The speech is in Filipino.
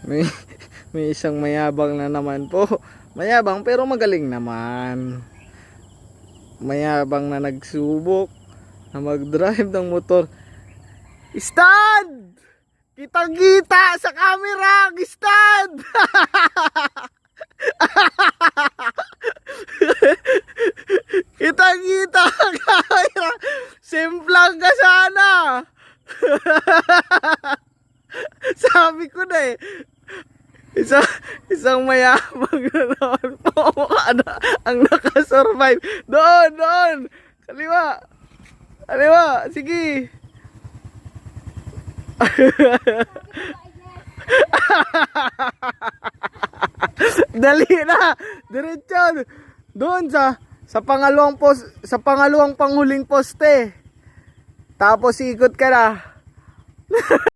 May, may isang mayabang na naman po. Mayabang pero magaling naman. Mayabang na nagsubok na mag-drive ng motor. Stand! Kitang-kita sa camera! Stand! Kitang-kita sa camera! Simplang ka sana! Sabi ko na eh. Isang mayabang na naman po ang nakasurvive. Doon! Kaliwa! Sige! Dali na! Diretso! Doon sa pangalawang panghuling poste. Tapos ikot ka na.